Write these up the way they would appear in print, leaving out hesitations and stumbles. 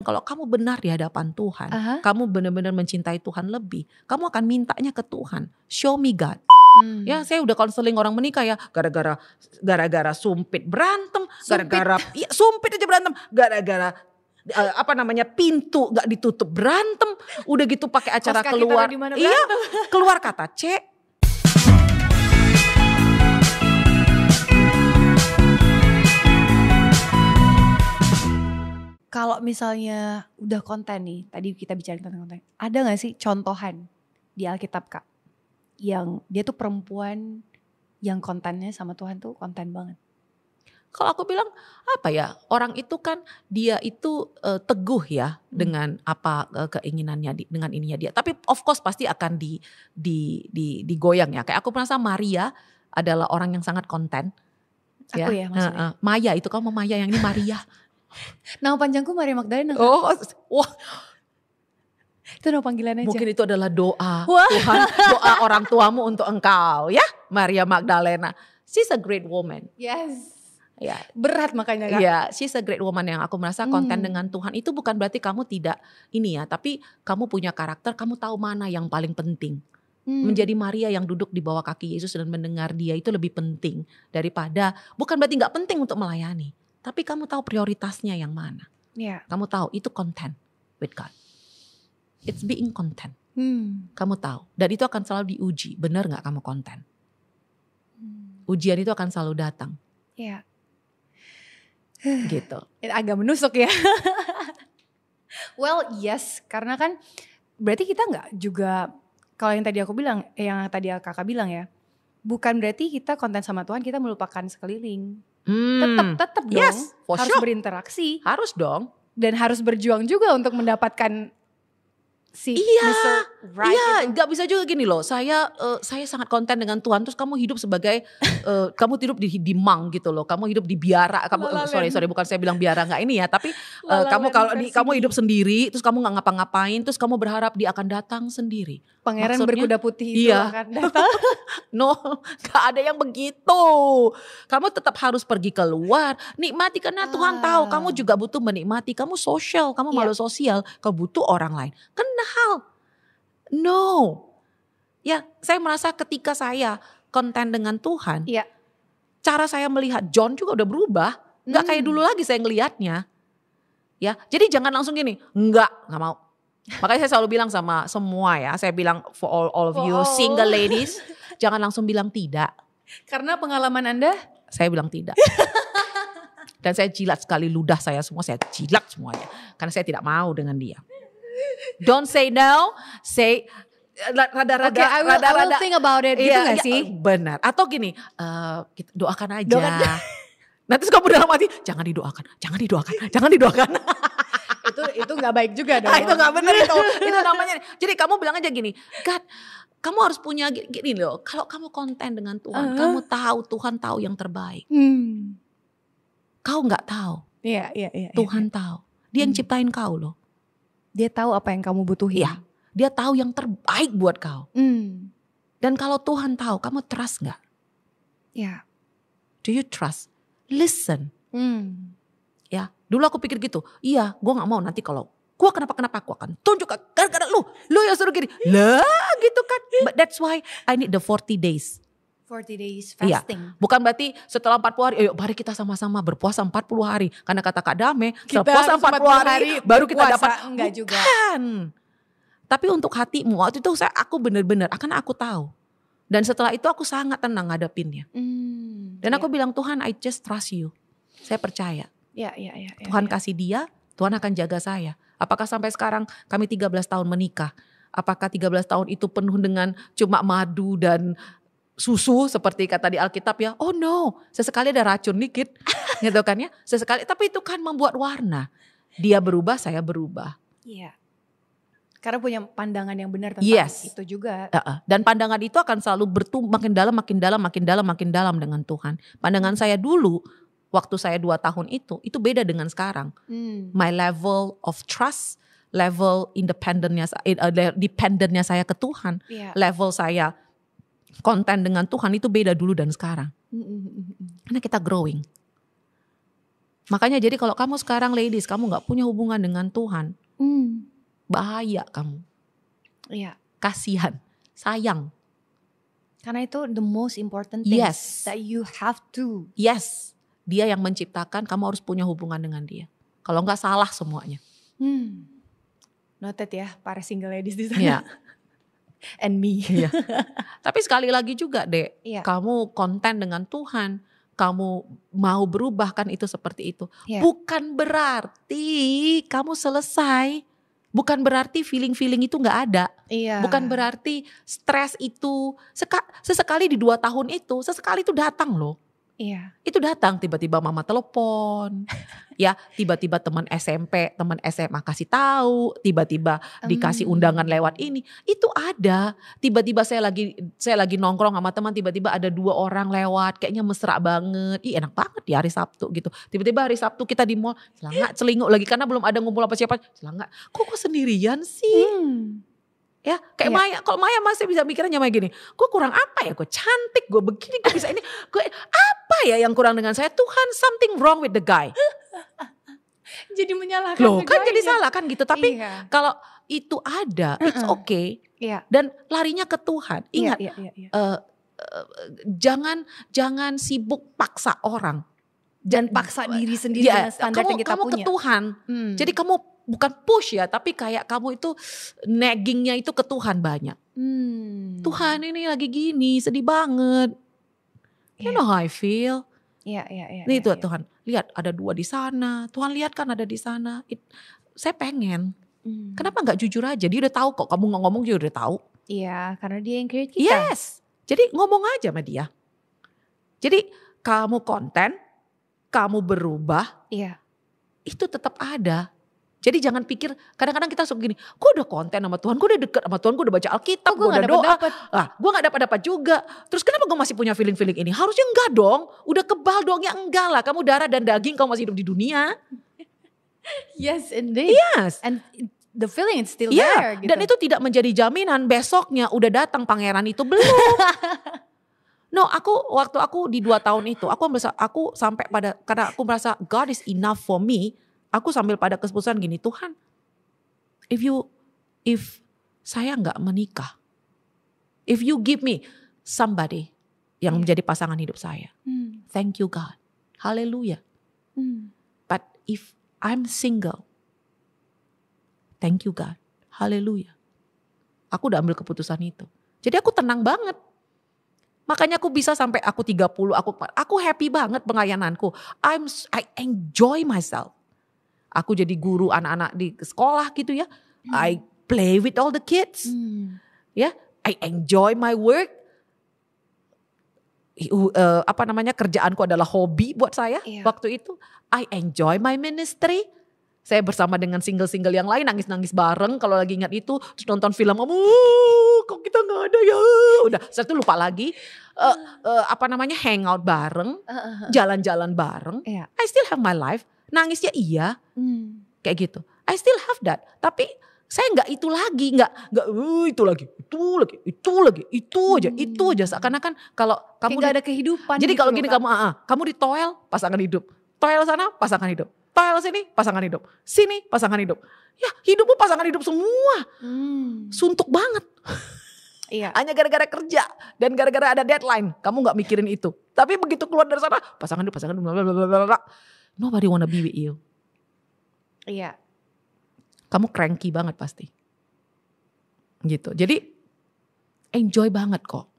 kalau kamu benar di hadapan Tuhan, Aha. kamu benar-benar mencintai Tuhan lebih, kamu akan mintanya ke Tuhan, show me God. Ya, saya udah konseling orang menikah ya, gara-gara sumpit berantem, gara-gara ya, sumpit aja berantem, gara-gara pintu gak ditutup berantem, udah gitu pakai acara keluar, iya, keluar kata C. Kalau misalnya udah konten nih, tadi kita bicara tentang konten, ada gak sih contohan di Alkitab Kak, yang dia tuh perempuan yang kontennya sama Tuhan tuh konten banget? Kalau aku bilang apa ya, orang itu kan dia itu teguh ya dengan apa keinginannya, dengan ininya dia. Tapi of course pasti akan digoyang ya. Kayak aku merasa Maria adalah orang yang sangat konten. Aku ya maksudnya. Maya itu, kamu Maya, yang ini Maria. Nama panjangku Maria Magdalena. Oh, wah. Itu nama panggilan aja. Mungkin itu adalah doa Tuhan, doa orang tuamu untuk engkau ya, Maria Magdalena. She's a great woman. Yes. Ya, berat makanya Kak. Ya, she's a great woman yang aku merasa konten dengan Tuhan. Itu bukan berarti kamu tidak ini ya, tapi kamu punya karakter, kamu tahu mana yang paling penting. Menjadi Maria yang duduk di bawah kaki Yesus dan mendengar dia itu lebih penting daripada, bukan berarti gak penting untuk melayani, tapi kamu tahu prioritasnya yang mana. Yeah. Kamu tahu itu content with God. It's being content. Kamu tahu, dan itu akan selalu diuji, benar gak kamu konten. Ujian itu akan selalu datang. Iya. Gitu. Agak menusuk ya. Well yes, karena kan berarti kita gak juga, kalau yang tadi aku bilang, yang tadi kakak bilang ya, bukan berarti kita konten sama Tuhan kita melupakan sekeliling. Tetap dong, yes, harus sure. Berinteraksi. Harus dong. Dan harus berjuang juga untuk mendapatkan si Mr. Right. Iya, nggak bisa juga gini loh. Saya sangat konten dengan Tuhan, terus kamu hidup sebagai kamu hidup di mang gitu loh. Kamu hidup di biara. Sorry bukan saya bilang biara nggak ini ya, tapi kamu hidup sendiri, terus kamu nggak ngapa-ngapain, terus kamu berharap dia akan datang sendiri. Pangeran berkuda putih itu akan datang. No, gak ada yang begitu. Kamu tetap harus pergi keluar, nikmati karena Tuhan tahu kamu juga butuh menikmati. Kamu sosial, kamu malu sosial, kamu butuh orang lain. Kenal? No. Ya, saya merasa ketika saya konten dengan Tuhan, cara saya melihat John juga udah berubah. Gak kayak dulu lagi saya ngelihatnya. Ya, jadi jangan langsung gini, gak mau. Makanya saya selalu bilang sama semua ya, saya bilang for all of you single ladies, jangan langsung bilang tidak. Karena pengalaman Anda? Saya bilang tidak. Dan saya jilat sekali ludah saya semua, saya jilat semuanya. Karena saya tidak mau dengan dia. Don't say no, say rada-rada. Okay, I will think about it, gitu gak sih? Benar, atau gini, doakan aja. Nanti kamu dalam hati, jangan didoakan. itu nggak baik juga dong. Itu nggak benar itu namanya. Jadi kamu bilang aja gini, God, kamu harus punya gini loh. Kalau kamu konten dengan Tuhan, kamu tahu Tuhan tahu yang terbaik. Kau nggak tahu. Iya. Tuhan tahu. Dia yang ciptain kau loh. Dia tahu apa yang kamu butuhin. Iya. Dia tahu yang terbaik buat kau. Dan kalau Tuhan tahu, kamu trust nggak? Iya. Do you trust? Listen. Ya, dulu aku pikir gitu. Iya, gue gak mau nanti kalau gue kenapa aku akan tunjuk gara-gara lu yang suruh gini. Lah gitu kan. But that's why I need the 40 days. 40 days fasting. Iya, bukan berarti setelah 40 hari, ayo mari kita sama-sama berpuasa 40 hari. Karena kata Kak Dame, setelah puasa 40 hari baru kita dapat. Enggak juga. Bukan. Tapi untuk hatimu, waktu itu aku benar-benar, karena aku tahu. Dan setelah itu aku sangat tenang ngadepinnya. Dan aku bilang, Tuhan, I just trust you. Saya percaya. Ya. Tuhan kasih dia, Tuhan akan jaga saya. Apakah sampai sekarang kami 13 tahun menikah? Apakah 13 tahun itu penuh dengan cuma madu dan susu seperti kata di Alkitab ya? Oh no, sesekali ada racun dikit gitu kan ya. Sesekali, tapi itu kan membuat warna. Dia berubah, saya berubah. Iya. Karena punya pandangan yang benar tentang itu juga. Dan pandangan itu akan selalu bertumbuh makin dalam dengan Tuhan. Pandangan saya dulu, waktu saya 2 tahun itu beda dengan sekarang. My level of trust, level dependennya saya ke Tuhan, level saya konten dengan Tuhan itu beda dulu dan sekarang. Karena kita growing. Makanya jadi kalau kamu sekarang ladies, kamu gak punya hubungan dengan Tuhan, bahaya kamu. Iya. Kasihan, sayang. Karena itu the most important thing Yes. that you have to. Yes, dia yang menciptakan, kamu harus punya hubungan dengan dia. Kalau enggak salah semuanya. Noted ya para single ladies di sana. Iya. And me. Iya. Tapi sekali lagi juga Dek, Iya. kamu konten dengan Tuhan, kamu mau berubah kan itu seperti itu. Iya. Bukan berarti kamu selesai. Bukan berarti feeling-feeling itu gak ada. Iya. Bukan berarti stres itu, sesekali di 2 tahun itu, sesekali itu datang loh. Iya. Itu datang tiba-tiba mama telepon, ya tiba-tiba teman SMP, teman SMA kasih tahu, tiba-tiba dikasih undangan lewat ini, itu ada. Tiba-tiba saya lagi nongkrong sama teman, tiba-tiba ada 2 orang lewat, kayaknya mesra banget, enak banget di hari Sabtu gitu. Tiba-tiba hari Sabtu kita di mall, celinguk lagi karena belum ada ngumpul apa siapa, kok sendirian sih? Ya kayak Maya, kalau Maya masih bisa mikirnya Maya gini, gue kurang apa ya, gue cantik, gue begini, gue bisa ini, gue apa ya yang kurang dengan saya, Tuhan something wrong with the guy. Jadi menyalahkan Loh kan jadi salah kan gitu, tapi iya. kalau itu ada, it's okay. Iya. Dan larinya ke Tuhan, ingat Iya. jangan sibuk paksa orang. Dan paksa diri sendiri dengan standar yang kita kamu punya. Ke Tuhan, jadi kamu bukan push ya, tapi kayak kamu itu naggingnya itu ke Tuhan banyak. Tuhan ini lagi gini, sedih banget. You know how I feel. Iya. Nih itu Tuhan, lihat ada 2 di sana. Tuhan lihat kan ada di sana. Saya pengen. Kenapa nggak jujur aja? Dia udah tahu kok. Kamu nggak ngomong dia udah tahu. Iya, karena dia yang create kita. Yes. Jadi ngomong aja sama dia. Jadi kamu konten, kamu berubah. Iya. Itu tetap ada. Jadi jangan pikir, kadang-kadang kita suka gini, gue udah konten sama Tuhan, gue udah deket sama Tuhan, gue udah baca Alkitab, gue udah doa. Gue gak dapat juga. Terus kenapa gue masih punya feeling-feeling ini? Harusnya enggak dong, udah kebal dong, ya enggak lah. Kamu darah dan daging, kamu masih hidup di dunia. Yes indeed. Yes. And the feeling is still there. Gitu. Dan itu tidak menjadi jaminan besoknya udah datang pangeran itu, belum. No, waktu aku di 2 tahun itu, aku sampai pada, karena aku merasa God is enough for me. Aku sambil pada keputusan gini, Tuhan, if saya nggak menikah, if you give me somebody yang menjadi pasangan hidup saya, thank you God, haleluya. But if I'm single, thank you God, haleluya. Aku udah ambil keputusan itu. Jadi aku tenang banget. Makanya aku bisa sampai aku 30, aku happy banget pelayananku. I enjoy myself. Aku jadi guru anak-anak di sekolah gitu ya. I play with all the kids. Ya, I enjoy my work. Kerjaanku adalah hobi buat saya waktu itu. I enjoy my ministry. Saya bersama dengan single-single yang lain nangis-nangis bareng kalau lagi ingat itu, terus nonton film, kok kita nggak ada ya. Udah, saya tuh lupa lagi. Hangout bareng, jalan-jalan bareng. I still have my life. Nangisnya iya, kayak gitu. I still have that. Tapi saya nggak itu lagi, nggak itu aja. Seakan-akan kalau kamu nggak ada kehidupan. Jadi gitu kalau gini kamu di toel pasangan hidup, toel sana pasangan hidup, toel sini pasangan hidup, sini pasangan hidup. Ya hidupmu pasangan hidup semua, suntuk banget. Iya. Hanya gara-gara kerja dan gara-gara ada deadline, kamu nggak mikirin itu. Tapi begitu keluar dari sana pasangan hidup, nobody wanna be with you. Iya. Kamu cranky banget pasti. Gitu. Jadi enjoy banget kok.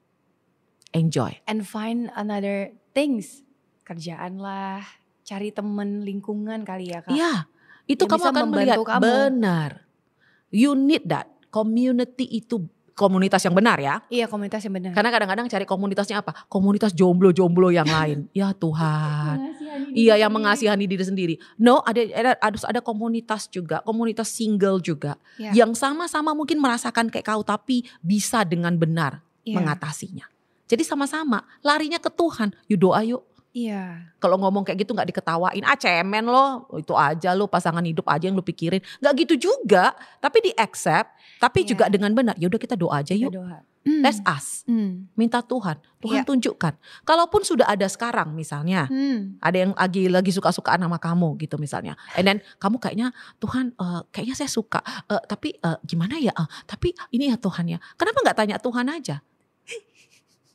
Enjoy. And find another things. Kerjaan lah, cari temen lingkungan kali ya Kak. Iya. Itu yang kamu akan melihat benar. You need that. Community itu komunitas yang benar ya. Iya, komunitas yang benar. Karena kadang-kadang cari komunitasnya apa? Komunitas jomblo-jomblo yang lain. Ya Tuhan. Iya, yang mengasihani diri sendiri. No, harus ada komunitas juga, komunitas single juga. Yang sama-sama mungkin merasakan kayak kau tapi bisa dengan benar mengatasinya. Jadi sama-sama larinya ke Tuhan. Yuk doa yuk. Iya. Kalau ngomong kayak gitu gak diketawain, cemen lo, itu aja lo pasangan hidup aja yang lo pikirin. Gak gitu juga, tapi di accept, tapi juga dengan benar. Ya udah kita doa aja Kita yuk. doa. Let's ask. Minta Tuhan tunjukkan. Kalaupun sudah ada sekarang misalnya, ada yang lagi suka-sukaan sama kamu gitu misalnya. And then kamu kayaknya Tuhan kayaknya saya suka, tapi gimana ya? Tapi ini ya Tuhan ya. Kenapa gak tanya Tuhan aja?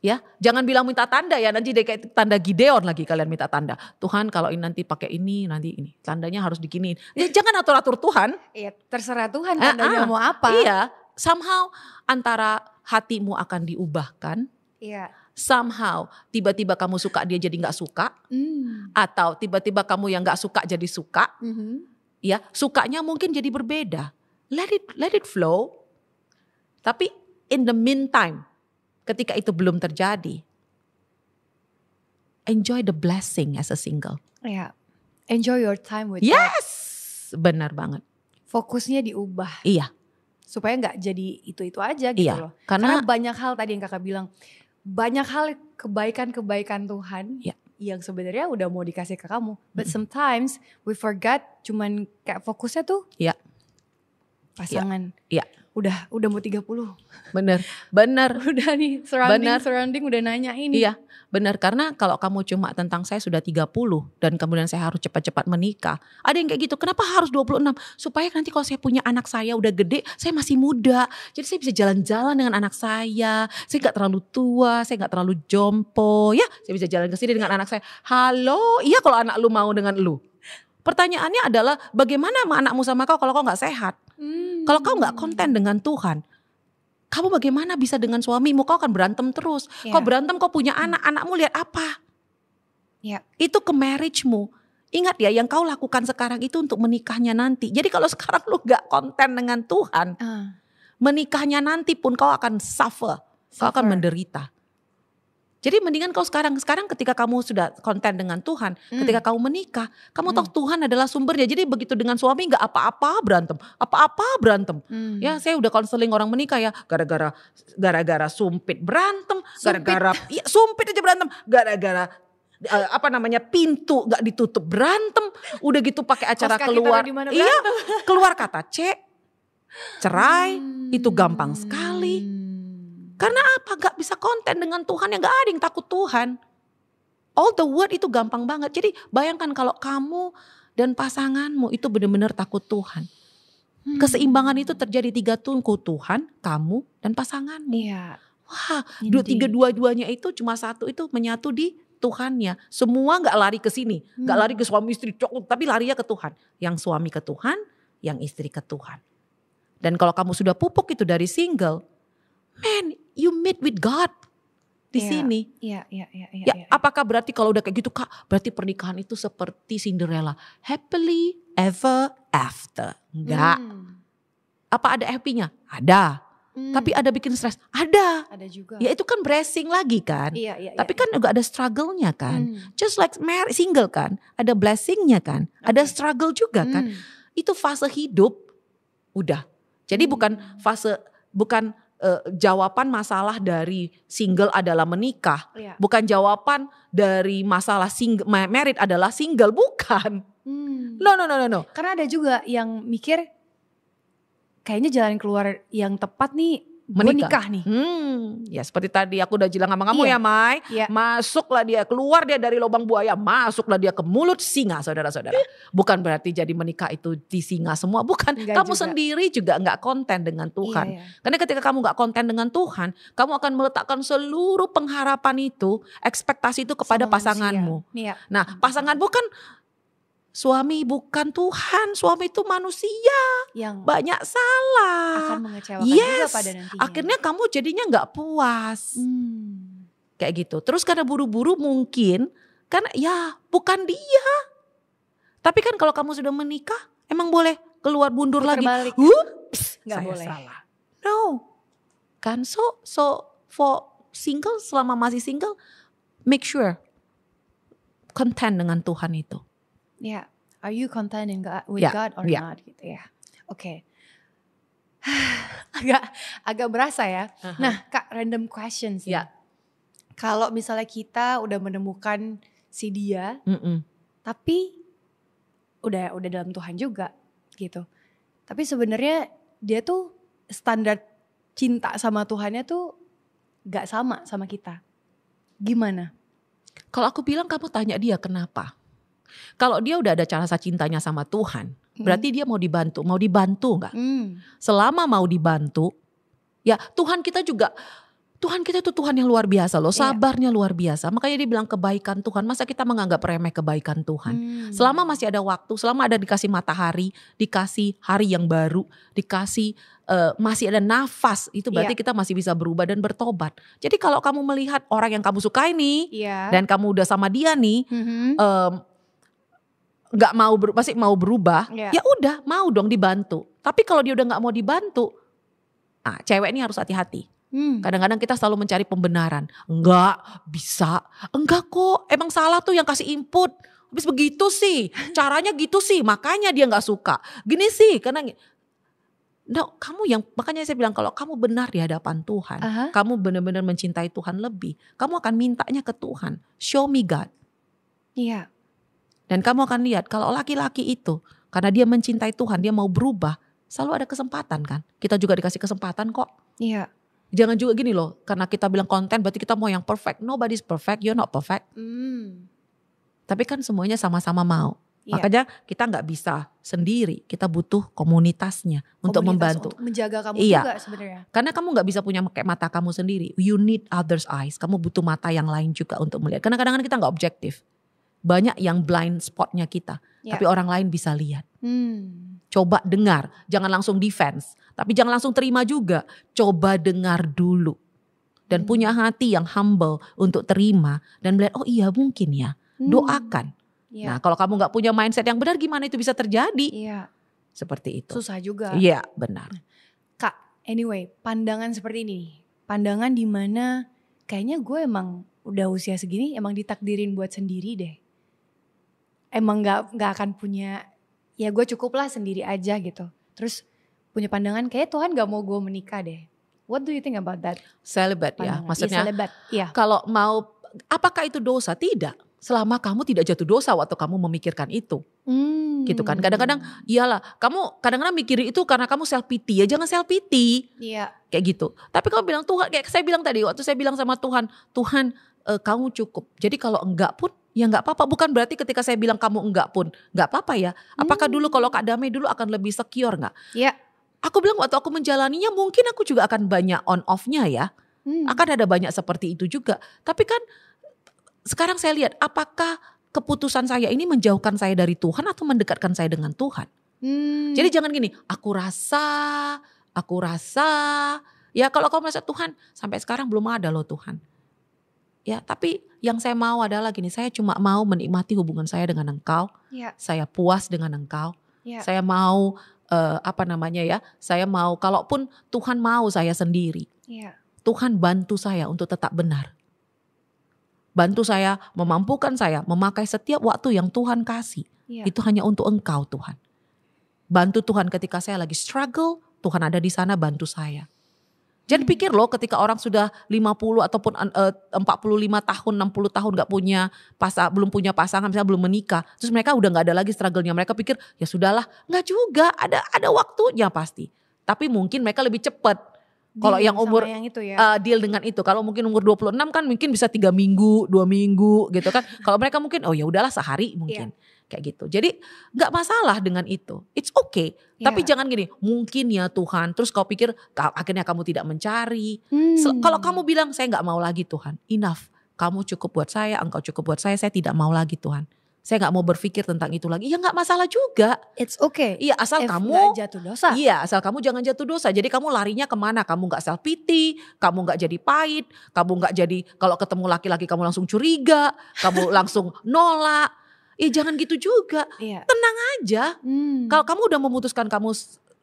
Ya, jangan bilang minta tanda ya, nanti deh kayak tanda Gideon lagi kalian minta tanda. Tuhan kalau ini nanti pakai ini, nanti ini. Tandanya harus diginiin. Ya, jangan atur-atur Tuhan. Iya, terserah Tuhan tandanya mau apa. Iya, somehow antara hatimu akan diubahkan. Iya. Somehow tiba-tiba kamu suka dia jadi gak suka. Atau tiba-tiba kamu yang gak suka jadi suka. Ya, sukanya mungkin jadi berbeda. Let it flow. Tapi in the meantime, ketika itu belum terjadi, enjoy the blessing as a single. Iya. Enjoy your time with God. Yes, benar banget. Fokusnya diubah. Iya. Supaya gak jadi itu-itu aja gitu loh. Karena banyak hal tadi yang kakak bilang. Banyak hal kebaikan-kebaikan Tuhan. Yang sebenarnya udah mau dikasih ke kamu. But sometimes we forget, cuman kayak fokusnya tuh. Pasangan. Iya. Udah mau 30. Bener. Udah nih surrounding udah nanyain. Iya bener, karena kalau kamu cuma tentang saya sudah 30 dan kemudian saya harus cepat-cepat menikah. Ada yang kayak gitu, kenapa harus 26? Supaya nanti kalau saya punya anak saya udah gede, saya masih muda. Jadi saya bisa jalan-jalan dengan anak saya gak terlalu tua, saya gak terlalu jompo. Ya saya bisa jalan ke sini dengan anak saya. Halo, iya kalau anak lu mau dengan lu. Pertanyaannya adalah bagaimana sama anakmu sama kau kalau kau gak sehat? Kalau kau gak konten dengan Tuhan, kamu bagaimana bisa dengan suamimu? Kau akan berantem terus. Kau berantem, kau punya anak, anakmu lihat apa? Itu ke marriage-mu. Ingat ya, yang kau lakukan sekarang itu untuk menikahnya nanti. Jadi kalau sekarang lu gak konten dengan Tuhan, menikahnya nanti pun kau akan suffer. Kau akan menderita. Jadi mendingan kau sekarang ketika kamu sudah konten dengan Tuhan, ketika kamu menikah, kamu tahu Tuhan adalah sumbernya. Jadi begitu dengan suami gak apa-apa berantem. Ya saya udah konseling orang menikah ya, gara-gara sumpit berantem, sumpit aja berantem, gara-gara pintu gak ditutup berantem, udah gitu pakai acara keluar, keluar kata cerai, itu gampang sekali. Karena apa? Gak bisa konten dengan Tuhan, yang gak ada yang takut Tuhan. All the word itu gampang banget. Jadi bayangkan kalau kamu dan pasanganmu itu benar-benar takut Tuhan. Keseimbangan itu terjadi 3 tungku, Tuhan, kamu, dan pasanganmu. Wah, dua-duanya itu cuma satu itu menyatu di Tuhannya. Semua gak lari ke sini, gak lari ke suami istri, tapi larinya ke Tuhan. Yang suami ke Tuhan, yang istri ke Tuhan. Dan kalau kamu sudah pupuk itu dari single, man, you meet with God di sini. Iya. Apakah berarti kalau udah kayak gitu Kak, berarti pernikahan itu seperti Cinderella, happily ever after? Enggak. Apa ada happy-nya? Ada. Tapi ada bikin stres? Ada. Ada juga. Ya itu kan blessing lagi kan. Iya. Tapi kan juga ada struggle-nya kan. Just like single kan, ada blessing-nya kan, ada struggle juga kan. Itu fase hidup. Udah. Jadi bukan jawaban masalah dari single adalah menikah. Bukan jawaban dari masalah married adalah single. Bukan. No. Karena ada juga yang mikir kayaknya jalan keluar yang tepat nih menikah nih. Ya seperti tadi aku udah bilang sama kamu ya Mai. Masuklah dia, keluar dia dari lubang buaya, masuklah dia ke mulut singa, saudara-saudara. Bukan berarti jadi menikah itu di singa semua, bukan. Enggak kamu juga. Sendiri juga gak konten dengan Tuhan. Karena ketika kamu gak konten dengan Tuhan, kamu akan meletakkan seluruh pengharapan itu, ekspektasi itu kepada pasanganmu. Nah pasanganmu kan suami bukan Tuhan, suami itu manusia yang banyak salah, akan mengecewakan juga pada nantinya. Akhirnya kamu jadinya nggak puas, kayak gitu. Terus karena buru-buru mungkin, karena ya bukan dia. Tapi kan kalau kamu sudah menikah, emang boleh keluar bundur lagi. Nggak boleh. Salah. No, kan so for single, selama masih single, make sure content dengan Tuhan itu. Are you content with God or not gitu ya. Oke. agak berasa ya. Nah Kak, random questions. Kalau misalnya kita udah menemukan si dia, tapi udah dalam Tuhan juga gitu. Tapi sebenarnya dia tuh standar cinta sama Tuhannya tuh gak sama kita. Gimana? Kalau aku bilang kamu tanya dia kenapa. Kalau dia udah ada rasa cintanya sama Tuhan, berarti dia mau dibantu. Mau dibantu gak? Selama mau dibantu, ya Tuhan kita itu Tuhan yang luar biasa loh. Sabarnya luar biasa. Makanya dia bilang kebaikan Tuhan. Masa kita menganggap remeh kebaikan Tuhan? Selama masih ada waktu, selama ada dikasih matahari, dikasih hari yang baru, dikasih masih ada nafas, itu berarti kita masih bisa berubah dan bertobat. Jadi kalau kamu melihat orang yang kamu sukai nih, dan kamu udah sama dia nih, nggak mau masih mau berubah, ya udah mau dong dibantu. Tapi kalau dia udah nggak mau dibantu, cewek ini harus hati-hati. Kadang-kadang kita selalu mencari pembenaran. Enggak bisa, enggak kok, emang salah tuh yang kasih input. Habis begitu sih, caranya gitu sih, makanya dia nggak suka. Gini sih, karena makanya saya bilang kalau kamu benar di hadapan Tuhan, kamu benar-benar mencintai Tuhan lebih, kamu akan mintanya ke Tuhan. Show me God. Iya. Dan kamu akan lihat kalau laki-laki itu karena dia mencintai Tuhan, dia mau berubah, selalu ada kesempatan kan. Kita juga dikasih kesempatan kok. Iya. Jangan juga gini loh, karena kita bilang konten berarti kita mau yang perfect. Nobody's perfect, you're not perfect. Tapi kan semuanya sama-sama mau. Makanya kita gak bisa sendiri, kita butuh komunitasnya untuk membantu. Untuk menjaga kamu juga sebenarnya. Karena kamu gak bisa punya kayak mata kamu sendiri. You need others eyes, kamu butuh mata yang lain juga untuk melihat. Karena kadang-kadang kita gak objektif. Banyak yang blind spotnya kita, tapi orang lain bisa lihat. Coba dengar, jangan langsung defense, tapi jangan langsung terima juga. Coba dengar dulu dan punya hati yang humble untuk terima dan melihat, oh iya mungkin ya, doakan. Nah kalau kamu gak punya mindset yang benar, gimana itu bisa terjadi? Seperti itu. Susah juga. Iya benar. Kak, anyway, pandangan seperti ini, pandangan dimana kayaknya gue emang udah usia segini emang ditakdirin buat sendiri deh. Emang gak akan punya, ya gue cukup lah sendiri aja gitu. Terus punya pandangan kayak Tuhan gak mau gue menikah deh. What do you think about that? Celibate ya, maksudnya celibate, kalau mau, apakah itu dosa? Tidak, selama kamu tidak jatuh dosa waktu kamu memikirkan itu. Gitu kan, kadang-kadang iyalah, kamu kadang-kadang mikirin itu karena kamu self pity, ya jangan self pity. Kayak gitu. Tapi kamu bilang Tuhan, kayak saya bilang tadi, waktu saya bilang sama Tuhan, Tuhan kamu cukup. Jadi kalau enggak pun, ya enggak apa-apa. Bukan berarti ketika saya bilang kamu enggak pun, enggak apa-apa ya. Apakah dulu kalau Kak Damai dulu akan lebih secure enggak? Aku bilang waktu aku menjalaninya mungkin aku juga akan banyak on off-nya ya. Akan ada banyak seperti itu juga. Tapi kan sekarang saya lihat apakah keputusan saya ini menjauhkan saya dari Tuhan atau mendekatkan saya dengan Tuhan. Jadi jangan gini, aku rasa. Ya kalau kau merasa Tuhan sampai sekarang belum ada loh Tuhan. Ya tapi yang saya mau adalah gini, saya cuma mau menikmati hubungan saya dengan Engkau. Saya puas dengan Engkau. Saya mau saya mau kalaupun Tuhan mau saya sendiri. Tuhan bantu saya untuk tetap benar. Bantu saya, memampukan saya memakai setiap waktu yang Tuhan kasih. Itu hanya untuk Engkau Tuhan. Bantu Tuhan ketika saya lagi struggle, Tuhan ada di sana bantu saya. Jangan pikir loh ketika orang sudah 50 ataupun 45 tahun, 60 tahun gak punya belum punya pasangan, misalnya belum menikah. Terus mereka udah gak ada lagi struggle-nya. Mereka pikir ya sudahlah, gak juga, ada waktunya pasti. Tapi mungkin mereka lebih cepat. Kalau yang umur yang itu ya. Deal dengan itu. Kalau mungkin umur 26 kan mungkin bisa 3 minggu, 2 minggu gitu kan. Kalau mereka mungkin oh ya udahlah sehari mungkin. Kayak gitu. Jadi gak masalah dengan itu. It's okay. Tapi jangan gini, mungkin ya Tuhan. Terus kau pikir akhirnya kamu tidak mencari. Kalau kamu bilang saya gak mau lagi Tuhan. Enough. Kamu cukup buat saya, Engkau cukup buat saya tidak mau lagi Tuhan. Saya gak mau berpikir tentang itu lagi. Ya gak masalah juga. It's okay. Iya asal kamu gak jatuh dosa. Iya asal kamu jangan jatuh dosa. Jadi kamu larinya kemana? Kamu gak self pity. Kamu gak jadi pahit. Kamu gak jadi kalau ketemu laki-laki kamu langsung curiga. Kamu langsung nolak. Jangan gitu juga. Tenang aja. Kalau kamu udah memutuskan kamu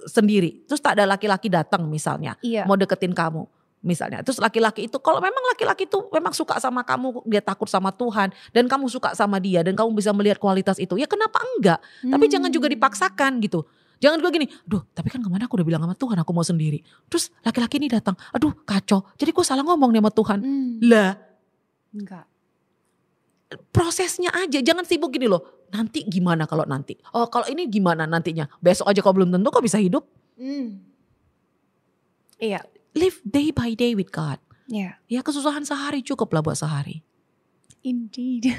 sendiri. Terus tak ada laki-laki datang misalnya. Mau deketin kamu. Misalnya, terus laki-laki itu, kalau memang laki-laki itu memang suka sama kamu, dia takut sama Tuhan, dan kamu suka sama dia, dan kamu bisa melihat kualitas itu, ya kenapa enggak? Tapi jangan juga dipaksakan gitu. Jangan juga gini, tapi kan kemana aku udah bilang sama Tuhan aku mau sendiri. Terus laki-laki ini datang, kacau, jadi kok salah ngomong nih sama Tuhan. Lah. Enggak. prosesnya aja, jangan sibuk gini loh. Nanti gimana kalau nanti? Oh kalau ini gimana nantinya? Besok aja kau belum tentu kau bisa hidup. Iya. Live day by day with God. Iya. Ya kesusahan sehari cukup lah buat sehari. Indeed.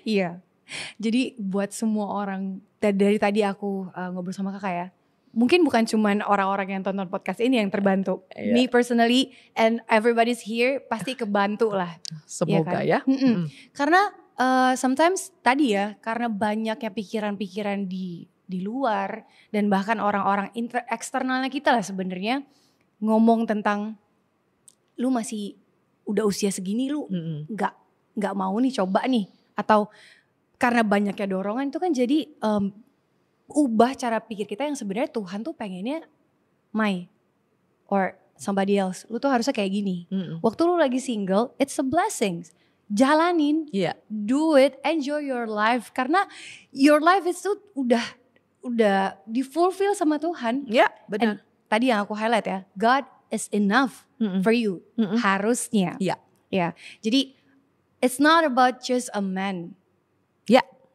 Iya. Jadi buat semua orang, dari tadi aku ngobrol sama kakak ya, mungkin bukan cuman orang-orang yang tonton podcast ini yang terbantu. Iya. Me personally and everybody's here pasti kebantu lah. Semoga Iya kan? ya. Karena sometimes tadi ya, karena banyaknya pikiran-pikiran di luar dan bahkan orang-orang eksternalnya kita lah sebenarnya ngomong tentang lu masih udah usia segini lu nggak mau nih coba nih, atau karena banyaknya dorongan itu kan jadi ubah cara pikir kita yang sebenarnya Tuhan tuh pengennya or somebody else, lu tuh harusnya kayak gini. Waktu lu lagi single, it's a blessing. Jalanin, do it, enjoy your life, karena your life itu udah di-fulfill sama Tuhan. Ya, benar. And tadi yang aku highlight ya, God is enough for you, harusnya. Ya, jadi it's not about just a man.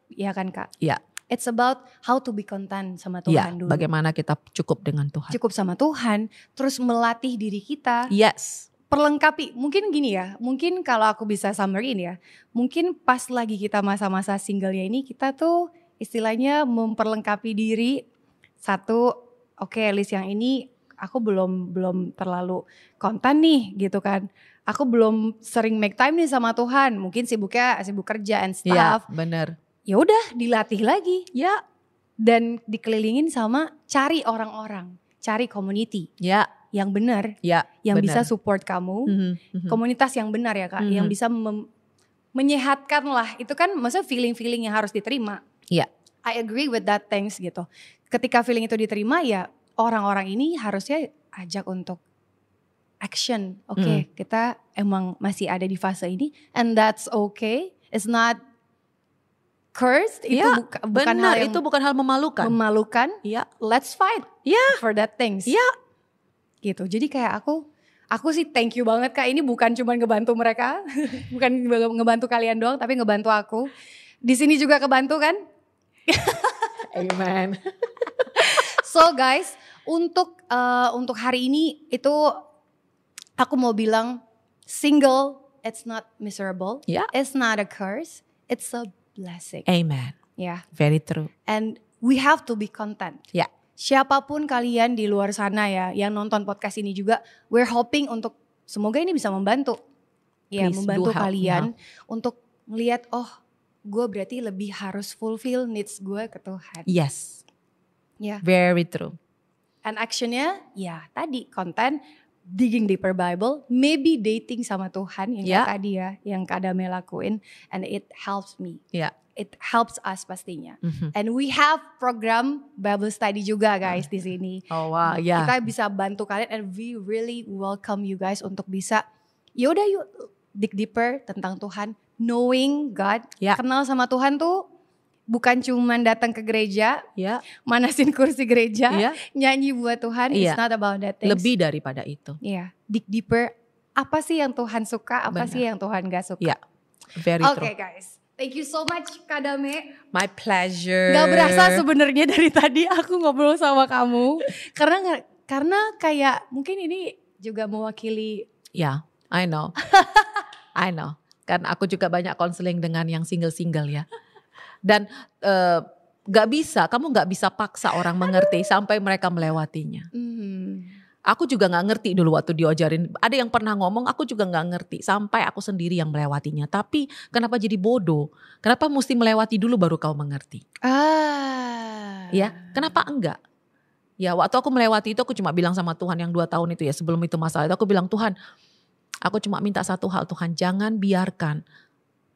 Ya kan Kak? Ya. It's about how to be content sama Tuhan dulu. Bagaimana kita cukup dengan Tuhan. Cukup sama Tuhan, terus melatih diri kita. Yes. Perlengkapi, mungkin gini ya, mungkin kalau aku bisa summarin ya, mungkin pas lagi kita masa-masa singlenya ini, kita tuh istilahnya memperlengkapi diri. Satu, oke, list yang ini aku belum terlalu konten nih gitu kan. Aku belum sering make time nih sama Tuhan, mungkin sibuk kerja and stuff. Iya, benar. Ya udah, dilatih lagi. Ya. Dan dikelilingin sama cari orang-orang, cari community. Ya. Yang benar, yang bisa support kamu, komunitas yang benar ya Kak, yang bisa menyehatkan lah. Itu kan maksudnya feeling-feeling yang harus diterima. Iya. I agree with that things gitu. Ketika feeling itu diterima ya orang-orang ini harusnya ajak untuk action. Oke, kita emang masih ada di fase ini and that's okay. It's not cursed. Itu bukan hal yang itu bukan hal memalukan. Iya. Let's fight for that things. Iya. Gitu. Jadi kayak aku sih thank you banget Kak. Ini bukan cuma ngebantu mereka, bukan ngebantu kalian doang, tapi ngebantu aku. Di sini juga kebantu kan? Amen. So guys, untuk hari ini itu aku mau bilang single, it's not miserable, it's not a curse, it's a blessing. Amen. Very true. And we have to be content. Siapapun kalian di luar sana ya yang nonton podcast ini juga, we're hoping untuk semoga ini bisa membantu. Ya, membantu kalian untuk ngelihat gue berarti lebih harus fulfill needs gue ke Tuhan. Yes. Very true. And actionnya tadi konten, digging deeper Bible, maybe dating sama Tuhan yang tadi ya, yang Kak Dame lakuin, and it helps me. It helps us pastinya. And we have program Bible study juga guys di sini. Oh wow, Kita bisa bantu kalian and we really welcome you guys untuk bisa yaudah yuk dig deeper tentang Tuhan, knowing God, kenal sama Tuhan tuh bukan cuma datang ke gereja, manasin kursi gereja, nyanyi buat Tuhan. It's not about that things. Lebih daripada itu. Dig deeper. Apa sih yang Tuhan suka? Apa sih yang Tuhan gak suka? Very true. Okay guys. Thank you so much Kak Dame. My pleasure. Gak berasa sebenarnya dari tadi aku ngobrol sama kamu. Karena kayak mungkin ini juga mewakili. I know. I know. Kan aku juga banyak konseling dengan yang single-single ya. Dan kamu gak bisa paksa orang mengerti sampai mereka melewatinya. Aku juga gak ngerti dulu waktu diajarin. Ada yang pernah ngomong, aku juga gak ngerti. Sampai aku sendiri yang melewatinya. Tapi kenapa jadi bodoh? Kenapa mesti melewati dulu baru kau mengerti? Ya, kenapa enggak? Ya waktu aku melewati itu aku cuma bilang sama Tuhan yang 2 tahun itu ya. Sebelum itu masalah itu aku bilang, Tuhan aku cuma minta satu hal, Tuhan jangan biarkan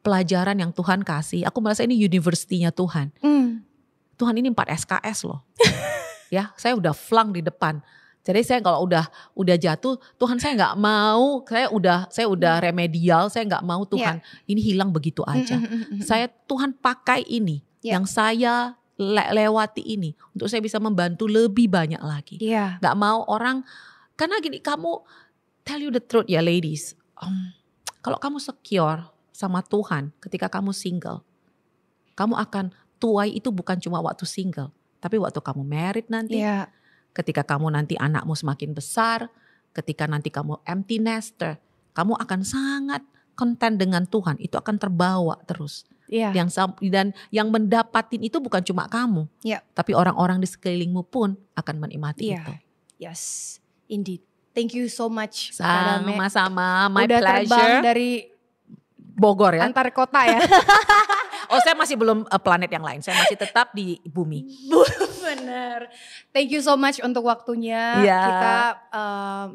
pelajaran yang Tuhan kasih. Aku merasa ini universitinya Tuhan. Tuhan ini 4 SKS loh. Ya, saya udah flunk di depan. Jadi saya kalau udah jatuh, Tuhan saya nggak mau, saya udah remedial, saya nggak mau Tuhan ini hilang begitu aja. Saya Tuhan pakai ini yang saya lewati ini untuk saya bisa membantu lebih banyak lagi. Nggak mau orang, karena gini kamu tell you the truth ya ladies, kalau kamu secure sama Tuhan ketika kamu single. Kamu akan tuai itu bukan cuma waktu single, tapi waktu kamu married nanti. Iya. Ketika kamu nanti anakmu semakin besar, ketika nanti kamu empty nester, kamu akan sangat konten dengan Tuhan. Itu akan terbawa terus. Iya. Dan yang mendapatin itu bukan cuma kamu, Iya. tapi orang-orang di sekelilingmu pun akan menikmati Iya. itu. Yes, indeed. Thank you so much, Kak Dame. Sama-sama, my Udah pleasure. terbang dari Bogor ya. antar kota ya. Oh, saya masih belum planet yang lain. Saya masih tetap di bumi. Bener. Thank you so much untuk waktunya. Iya. Kita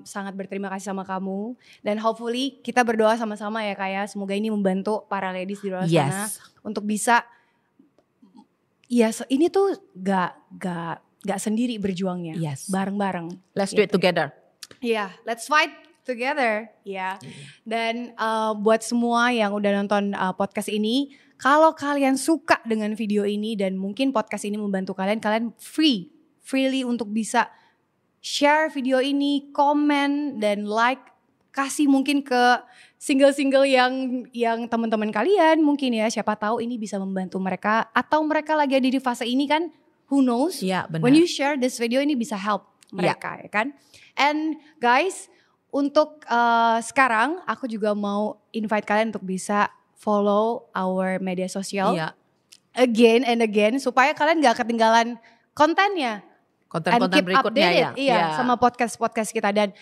sangat berterima kasih sama kamu. Dan hopefully kita berdoa sama-sama ya Kak ya. Semoga ini membantu para ladies di luar sana. Untuk bisa. Ya ini tuh gak sendiri berjuangnya. Yes. Bareng-bareng. Let's do it together. Iya, let's fight together. Ya. Dan buat semua yang udah nonton podcast ini. Kalau kalian suka dengan video ini dan mungkin podcast ini membantu kalian freely untuk bisa share video ini, komen dan like, kasih mungkin ke single-single yang teman-teman kalian mungkin ya, siapa tahu ini bisa membantu mereka atau mereka lagi ada di fase ini kan, who knows? Iya, benar. When you share this video ini bisa help mereka ya kan? And guys, untuk sekarang aku juga mau invite kalian untuk bisa follow our media sosial again and again supaya kalian gak ketinggalan kontennya. Konten-konten berikutnya ya. Sama podcast-podcast kita dan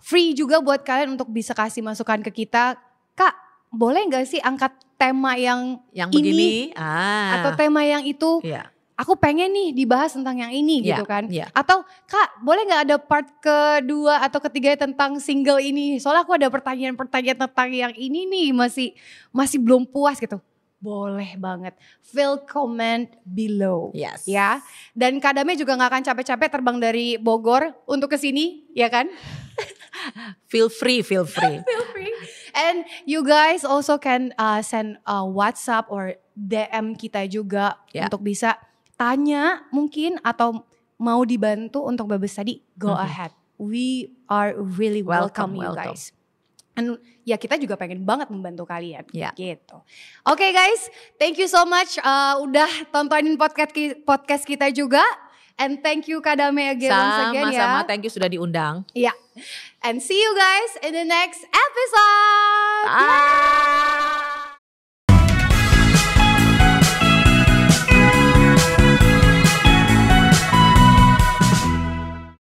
free juga buat kalian untuk bisa kasih masukan ke kita. Kak, boleh gak sih angkat tema yang begini atau tema yang itu? Iya. Aku pengen nih dibahas tentang yang ini gitu kan. Iya. Atau Kak boleh gak ada part kedua atau ketiga tentang single ini. Soalnya aku ada pertanyaan-pertanyaan tentang yang ini nih masih belum puas gitu. Boleh banget. Feel comment below. Yes. Ya. Dan Kak Dame juga gak akan capek-capek terbang dari Bogor untuk kesini ya kan. Feel free. Feel free. And you guys also can send WhatsApp or DM kita juga untuk bisa tanya mungkin atau mau dibantu untuk Bible study, go ahead. We are really welcome you guys. And ya kita juga pengen banget membantu kalian gitu. Oke guys, thank you so much udah tontonin podcast kita juga. And thank you Kak Dame again once again ya. Sama-sama, thank you sudah diundang. Yeah. And see you guys in the next episode. Bye.